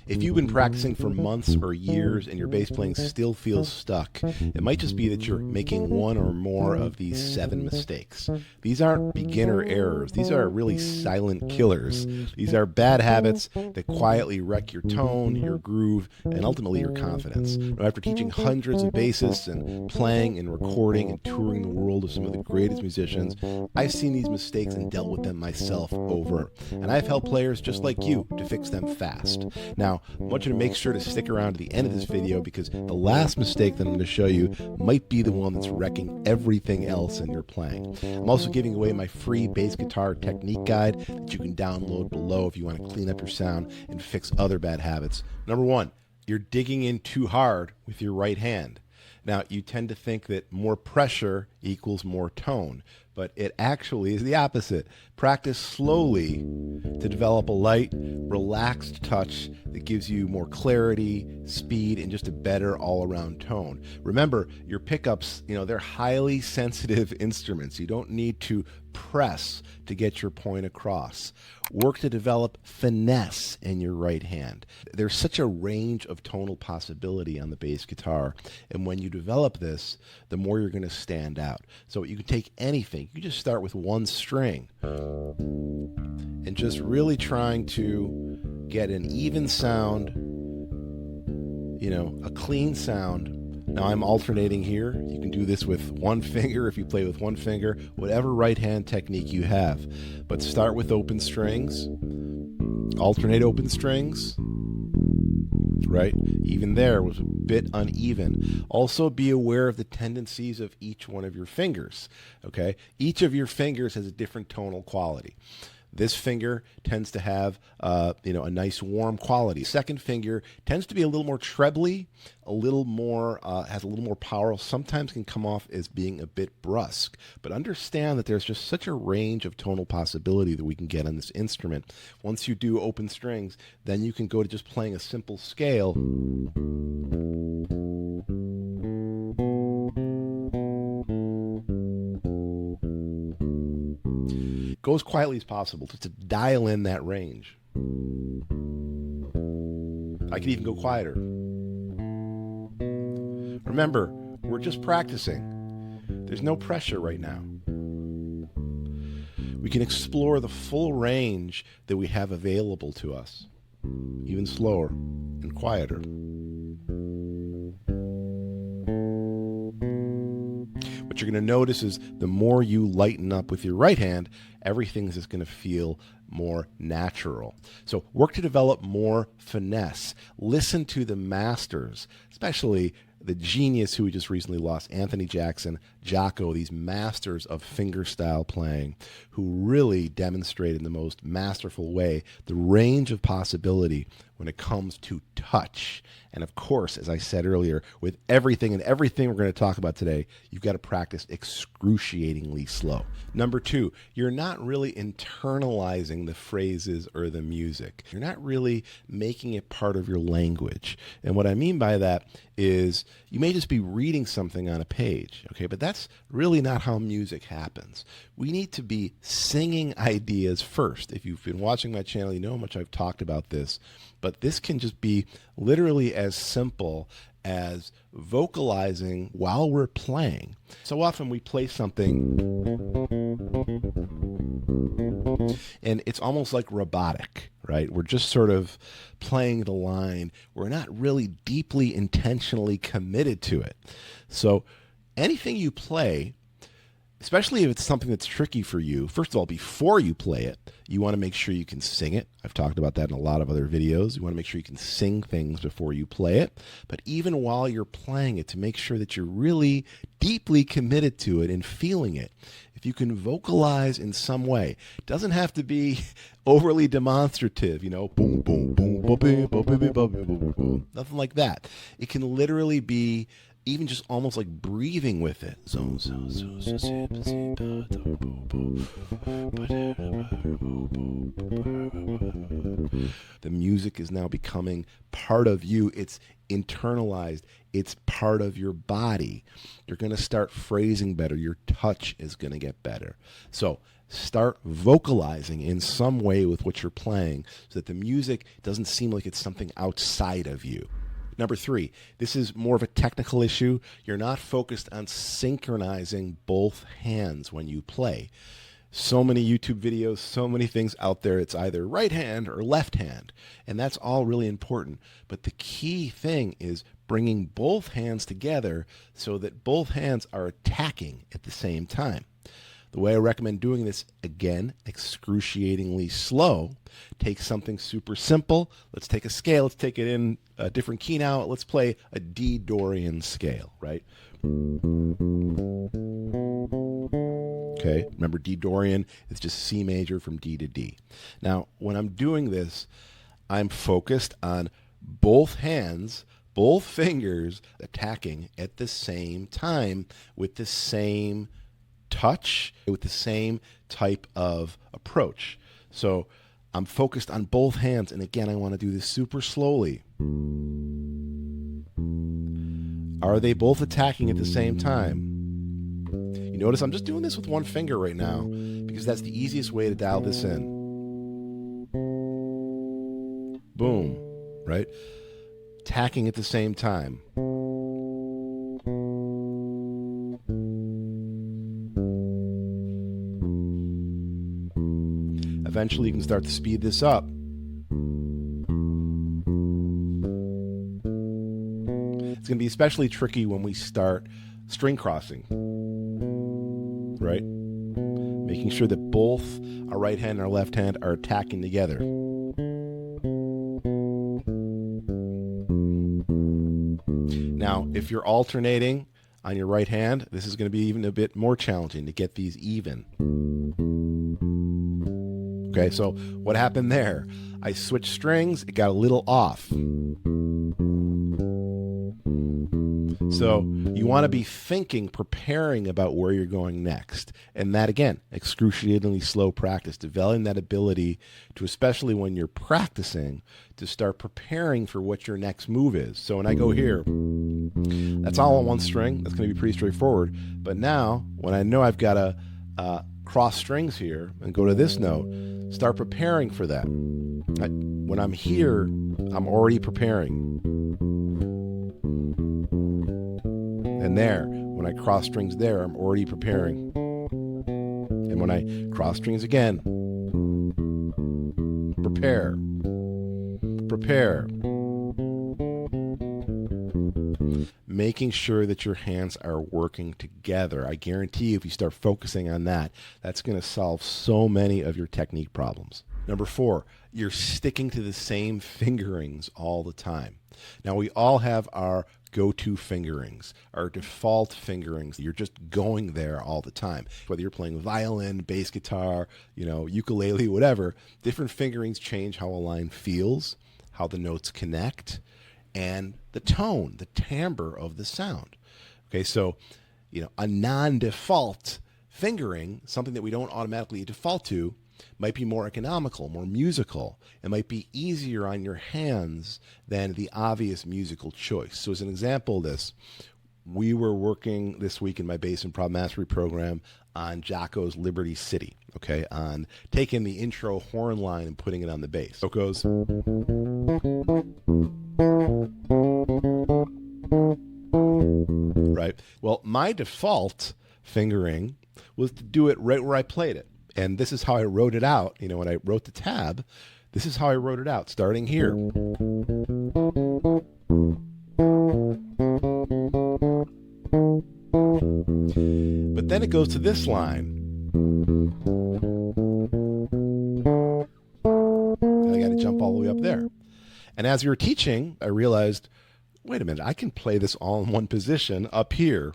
If you've been practicing for months or years and your bass playing still feels stuck, it might just be that you're making one or more of these 7 mistakes. These aren't beginner errors. These are really silent killers. These are bad habits that quietly wreck your tone, your groove, and ultimately your confidence. Now, after teaching hundreds of bassists and playing and recording and touring the world of some of the greatest musicians, I've seen these mistakes and dealt with them myself over. And I've helped players just like you to fix them fast. Now, I want you to make sure to stick around to the end of this video because the last mistake that I'm going to show you might be the one that's wrecking everything else in your playing. I'm also giving away my free bass guitar technique guide that you can download below if you want to clean up your sound and fix other bad habits. Number 1, you're digging in too hard with your right hand. Now, you tend to think that more pressure equals more tone, but it actually is the opposite. Practice slowly to develop a light, relaxed touch that gives you more clarity, speed, and just a better all-around tone. Remember, your pickups, they're highly sensitive instruments. You don't need to press to get your point across. Work to develop finesse in your right hand. There's such a range of tonal possibility on the bass guitar, and when you develop this, the more you're going to stand out. So you can take anything. You just start with one string and just really trying to get an even sound, a clean sound. Now I'm alternating here. You can do this with one finger if you play with one finger, whatever right hand technique you have. But start with open strings, alternate open strings, right? Even there was a bit uneven. Also be aware of the tendencies of each one of your fingers, okay? Each of your fingers has a different tonal quality. This finger tends to have, a nice warm quality. Second finger tends to be a little more trebly, a little more, has a little more power. Sometimes can come off as being a bit brusque. But understand that there's just such a range of tonal possibility that we can get on this instrument. Once you do open strings, then you can go to just playing a simple scale. Go as quietly as possible, just to dial in that range. I can even go quieter. Remember, we're just practicing. There's no pressure right now. We can explore the full range that we have available to us, even slower and quieter. What you're going to notice is the more you lighten up with your right hand, everything's just going to feel more natural. So work to develop more finesse. Listen to the masters, especially the genius who we just recently lost, Anthony Jackson, Jocko, these masters of fingerstyle playing who really demonstrated in the most masterful way the range of possibility when it comes to touch. And of course, as I said earlier, with everything we're going to talk about today, you've got to practice excruciatingly slow. Number 2, you're not really internalizing the phrases or the music. You're not really making it part of your language. And what I mean by that is you may just be reading something on a page, okay? But that's really not how music happens. We need to be singing ideas first. If you've been watching my channel, you know how much I've talked about this. But this can just be literally as simple as vocalizing while we're playing. So often we play something and it's almost like robotic, right? We're just sort of playing the line. We're not really deeply intentionally committed to it. So anything you play, especially if it's something that's tricky for you, first of all, before you play it, you want to make sure you can sing it. I've talked about that in a lot of other videos. You want to make sure you can sing things before you play it. But even while you're playing it, to make sure that you're really deeply committed to it and feeling it. If you can vocalize in some way, it doesn't have to be overly demonstrative, boom, boom, boom, boom, boom, boom, boom, boom, boom, boom, nothing like that. It can literally be even just almost like breathing with it. The music is now becoming part of you. It's internalized. It's part of your body. You're going to start phrasing better. Your touch is going to get better. So start vocalizing in some way with what you're playing so that the music doesn't seem like it's something outside of you. Number 3, this is more of a technical issue. You're not focused on synchronizing both hands when you play. So many YouTube videos, so many things out there. It's either right hand or left hand, and that's all really important. But the key thing is bringing both hands together so that both hands are attacking at the same time. The way I recommend doing this, again, excruciatingly slow. Take something super simple. Let's take a scale. Let's take it in a different key now. Let's play a D Dorian scale, right? Okay, remember D Dorian, it's just C major from D to D. Now, when I'm doing this, I'm focused on both hands, both fingers attacking at the same time with the same touch, with the same type of approach. So I'm focused on both hands, and again, I want to do this super slowly. Are they both attacking at the same time? You notice I'm just doing this with one finger right now because that's the easiest way to dial this in. Boom, right? Attacking at the same time. Eventually you can start to speed this up. It's going to be especially tricky when we start string crossing, right? Making sure that both our right hand and our left hand are attacking together. Now, if you're alternating on your right hand, this is going to be even a bit more challenging to get these even. Okay, so what happened there? I switched strings, it got a little off. So you want to be thinking, preparing about where you're going next. And that, again, excruciatingly slow practice, developing that ability to, especially when you're practicing, to start preparing for what your next move is. So when I go here, that's all on one string. That's going to be pretty straightforward. But now, when I know I've got to cross strings here and go to this note, start preparing for that. When I'm here, I'm already preparing. And there, when I cross strings there, I'm already preparing. And when I cross strings again, prepare. Making sure that your hands are working together. I guarantee you, if you start focusing on that, that's going to solve so many of your technique problems. Number 4, you're sticking to the same fingerings all the time. Now, we all have our go-to fingerings, our default fingerings. You're just going there all the time. Whether you're playing violin, bass guitar, ukulele, whatever, different fingerings change how a line feels, how the notes connect, and the tone, the timbre of the sound. Okay, so, a non-default fingering, something that we don't automatically default to, might be more economical, more musical. It might be easier on your hands than the obvious musical choice. So as an example of this, we were working this week in my bass and prog mastery program on Jocko's Liberty City, okay, on taking the intro horn line and putting it on the bass. So it goes. Right. Well, my default fingering was to do it right where I played it. And this is how I wrote it out. When I wrote the tab, this is how I wrote it out, starting here. But then it goes to this line. And I got to jump all the way up there. And as we were teaching, I realized, wait a minute, I can play this all in one position up here.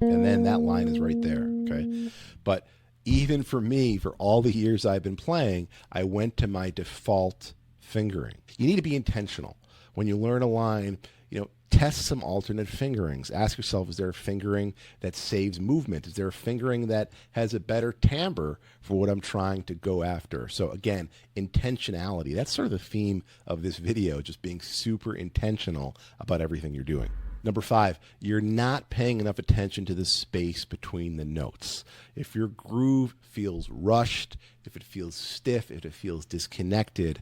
And then that line is right there, okay? But even for me, for all the years I've been playing, I went to my default fingering. You need to be intentional. When you learn a line, Test some alternate fingerings. Ask yourself, is there a fingering that saves movement? Is there a fingering that has a better timbre for what I'm trying to go after? So again, intentionality. That's sort of the theme of this video, just being super intentional about everything you're doing. Number 5, you're not paying enough attention to the space between the notes. If your groove feels rushed, if it feels stiff, if it feels disconnected,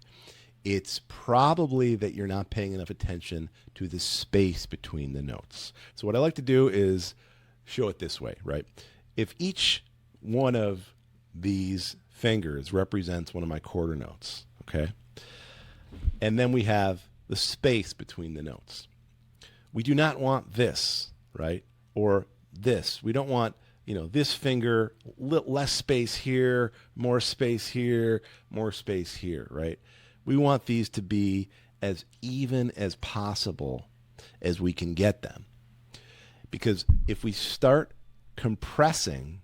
it's probably that you're not paying enough attention to the space between the notes. So what I like to do is show it this way, right? If each one of these fingers represents one of my quarter notes, okay? And then we have the space between the notes. We do not want this, right? Or this. We don't want, this finger, less space here, more space here, more space here, right? We want these to be as even as possible as we can get them. Because if we start compressing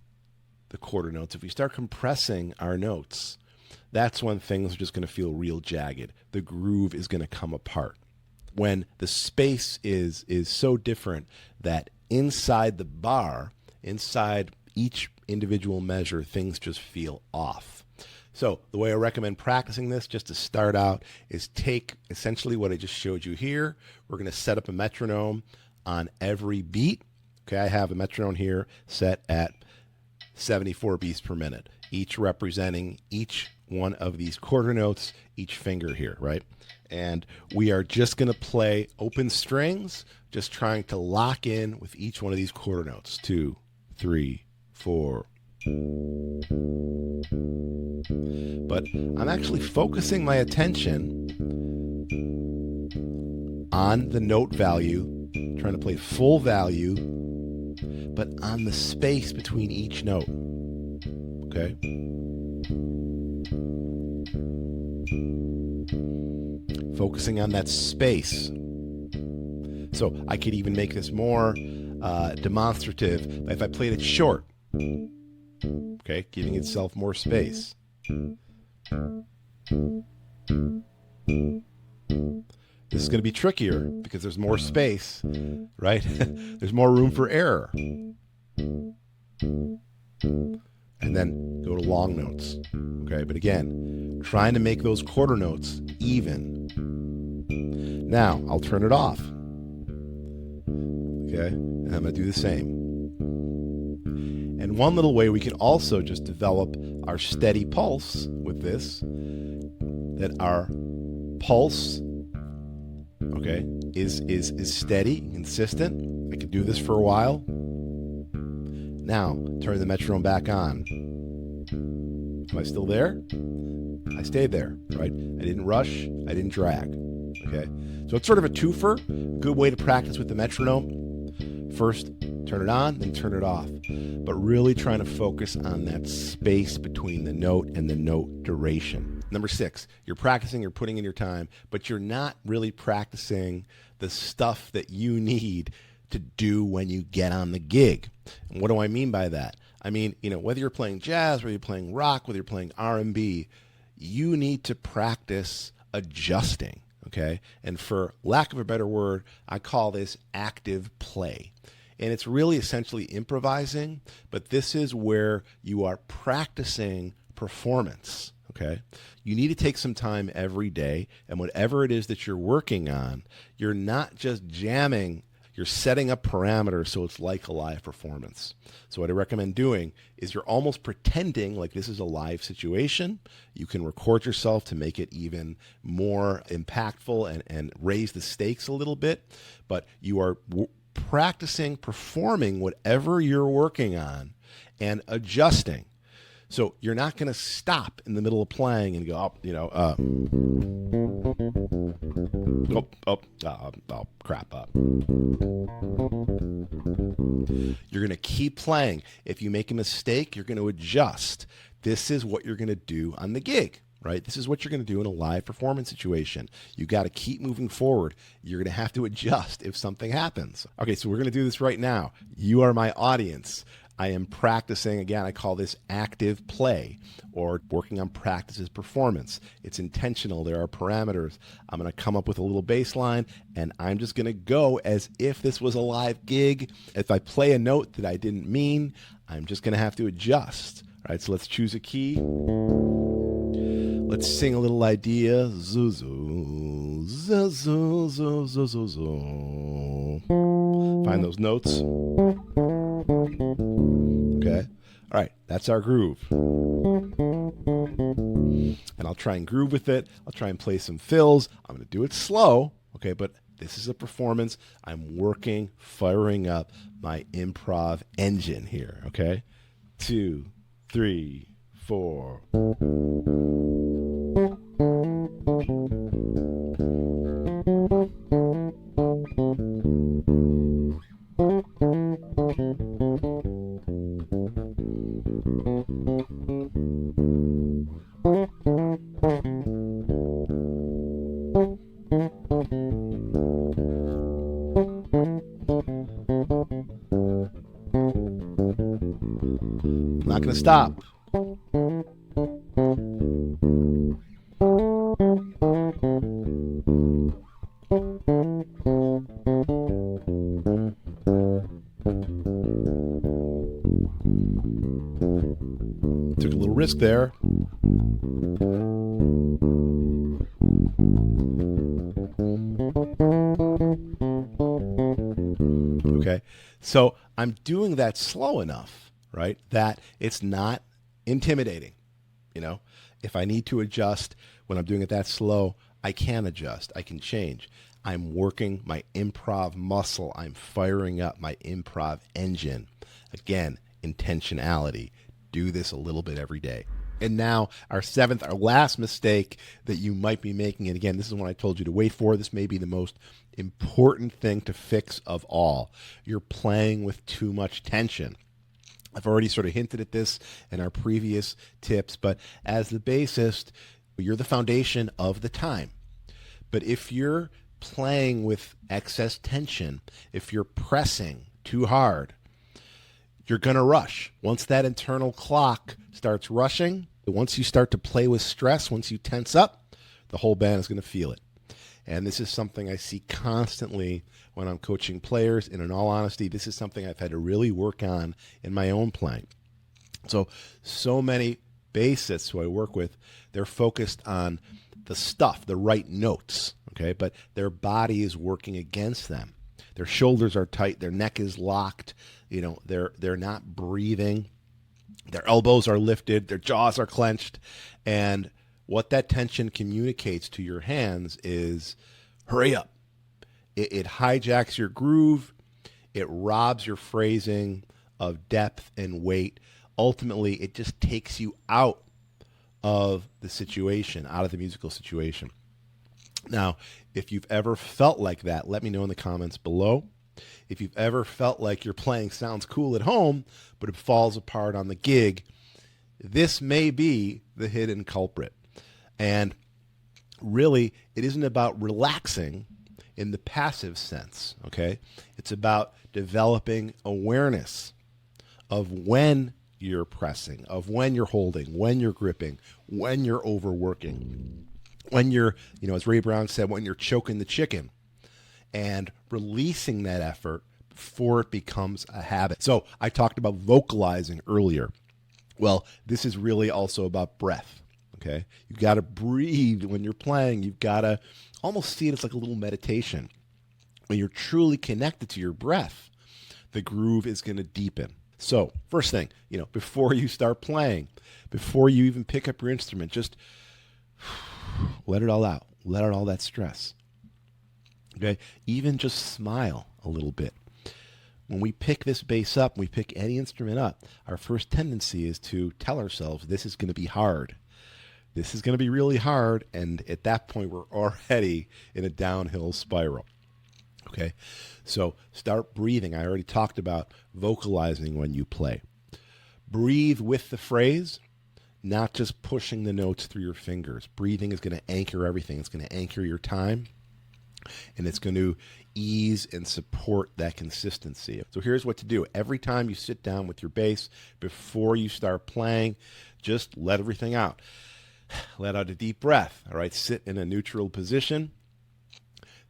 the quarter notes, if we start compressing our notes, that's when things are just going to feel real jagged. The groove is going to come apart. When the space is so different that inside the bar, inside each individual measure, things just feel off. So the way I recommend practicing this, just to start out, is take essentially what I just showed you here. We're going to set up a metronome on every beat. Okay, I have a metronome here set at 74 beats per minute, each representing each one of these quarter notes, each finger here, right? And we are just going to play open strings, just trying to lock in with each one of these quarter notes. 2, 3, 4. But I'm actually focusing my attention on the note value, trying to play full value, but on the space between each note. Okay? Focusing on that space. So I could even make this more demonstrative if I played it short. Okay, giving itself more space. This is going to be trickier because there's more space, right? There's more room for error. And then go to long notes. Okay, but again, trying to make those quarter notes even. Now, I'll turn it off. Okay, and I'm going to do the same. And one little way we can also just develop our steady pulse with this, that our pulse, okay, is steady, consistent. I could do this for a while. Now, turn the metronome back on. Am I still there? I stayed there, right? I didn't rush, I didn't drag, okay? So it's sort of a twofer, good way to practice with the metronome. First, turn it on, then turn it off. But really trying to focus on that space between the note and the note duration. Number 6, you're practicing, you're putting in your time, but you're not really practicing the stuff that you need to do when you get on the gig. And what do I mean by that? I mean, whether you're playing jazz, whether you're playing rock, whether you're playing R&B, you need to practice adjusting. Okay, and for lack of a better word, I call this active play. And it's really essentially improvising, but this is where you are practicing performance, okay? You need to take some time every day, and whatever it is that you're working on, you're not just jamming, you're setting up parameters so it's like a live performance. So what I recommend doing is you're almost pretending like this is a live situation. You can record yourself to make it even more impactful and raise the stakes a little bit, but you are practicing performing whatever you're working on and adjusting. So you're not going to stop in the middle of playing and go, crap up. You're going to keep playing. If you make a mistake, you're going to adjust. This is what you're going to do on the gig, right? This is what you're going to do in a live performance situation. You got to keep moving forward. You're going to have to adjust if something happens. Okay, so we're going to do this right now. You are my audience. I am practicing, again, I call this active play, or working on practice's performance. It's intentional. There are parameters. I'm going to come up with a little bass line, and I'm just going to go as if this was a live gig. If I play a note that I didn't mean, I'm just going to have to adjust. All right, so let's choose a key. Let's sing a little idea. Zoo, zoo, zoo, zoo, zoo, zoo, zoo, zoo. Find those notes. Okay. All right, that's our groove. And I'll try and groove with it. I'll try and play some fills. I'm going to do it slow, okay, but this is a performance. I'm working, firing up my improv engine here, okay? 2, 3, 4. I'm not going to stop. Took a little risk there. Okay, so I'm doing that slow enough, right, that it's not intimidating. You know, if I need to adjust when I'm doing it that slow, I can adjust. I can change. I'm working my improv muscle. I'm firing up my improv engine. Again, intentionality. Do this a little bit every day. And now our seventh, our last mistake that you might be making, and again, this is one I told you to wait for. This may be the most important thing to fix of all. You're playing with too much tension. I've already sort of hinted at this in our previous tips, but as the bassist, you're the foundation of the time. But if you're playing with excess tension, if you're pressing too hard, you're going to rush. Once that internal clock starts rushing, once you start to play with stress, once you tense up, the whole band is going to feel it. And this is something I see constantly when I'm coaching players. And in all honesty, this is something I've had to really work on in my own playing. So many bassists who I work with, they're focused on the stuff, the right notes, okay? But their body is working against them. Their shoulders are tight, their neck is locked, you know, they're not breathing, their elbows are lifted, their jaws are clenched, and what that tension communicates to your hands is hurry up. It hijacks your groove. It robs your phrasing of depth and weight. Ultimately, it just takes you out of the situation, out of the musical situation. Now, if you've ever felt like that, let me know in the comments below. If you've ever felt like your playing sounds cool at home, but it falls apart on the gig, this may be the hidden culprit. And really, it isn't about relaxing in the passive sense, okay? It's about developing awareness of when you're pressing, of when you're holding, when you're gripping, when you're overworking, when you're, you know, as Ray Brown said, when you're choking the chicken, and releasing that effort before it becomes a habit. So I talked about vocalizing earlier. Well, this is really also about breath. Okay, you've got to breathe when you're playing. You've got to almost see it as like a little meditation. When you're truly connected to your breath, the groove is going to deepen. So first thing, you know, before you start playing, before you even pick up your instrument, just let it all out. Let out all that stress. Okay, even just smile a little bit. When we pick this bass up, we pick any instrument up, our first tendency is to tell ourselves this is going to be hard. This is going to be really hard, and at that point, we're already in a downhill spiral. Okay, so start breathing. I already talked about vocalizing when you play. Breathe with the phrase, not just pushing the notes through your fingers. Breathing is going to anchor everything. It's going to anchor your time. and it's going to ease and support that consistency. So here's what to do. Every time you sit down with your bass, before you start playing, just let everything out. Let out a deep breath, all right? Sit in a neutral position.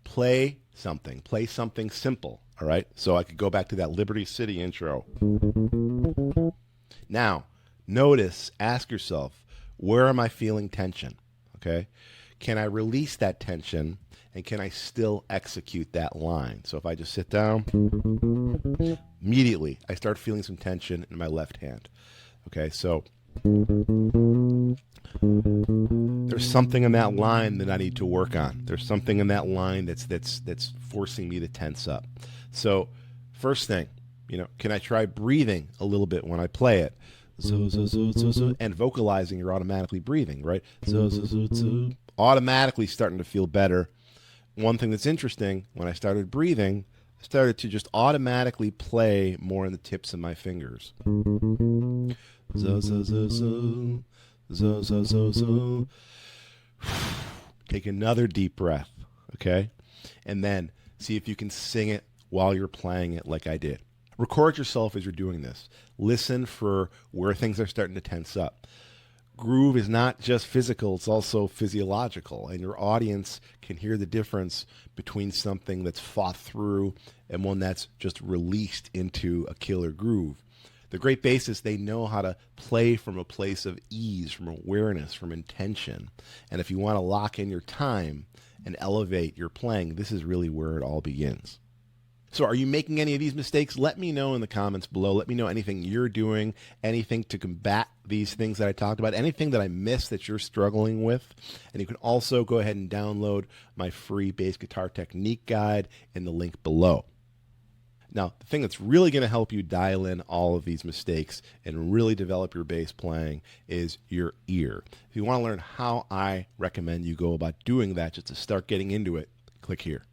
Play something simple, all right? So I could go back to that Liberty City intro. Now, notice, ask yourself, where am I feeling tension, okay? Can I release that tension, and can I still execute that line? So if I just sit down, immediately I start feeling some tension in my left hand, okay? So there's something in that line that I need to work on. There's something in that line that's forcing me to tense up. So first thing, can I try breathing a little bit when I play it? And vocalizing, you're automatically breathing, right? Automatically starting to feel better. One thing that's interesting, when I started breathing, I started to just automatically play more in the tips of my fingers. Take another deep breath, okay? And then see if you can sing it while you're playing it like I did. Record yourself as you're doing this. Listen for where things are starting to tense up. Groove is not just physical, it's also physiological, and your audience can hear the difference between something that's fought through and one that's just released into a killer groove. The great bassists, they know how to play from a place of ease, from awareness, from intention. And if you want to lock in your time and elevate your playing, this is really where it all begins. So are you making any of these mistakes? Let me know in the comments below. Let me know anything you're doing, anything to combat these things that I talked about, anything that I missed that you're struggling with. And you can also go ahead and download my free bass guitar technique guide in the link below. Now, the thing that's really going to help you dial in all of these mistakes and really develop your bass playing is your ear. If you want to learn how I recommend you go about doing that, just to start getting into it, click here.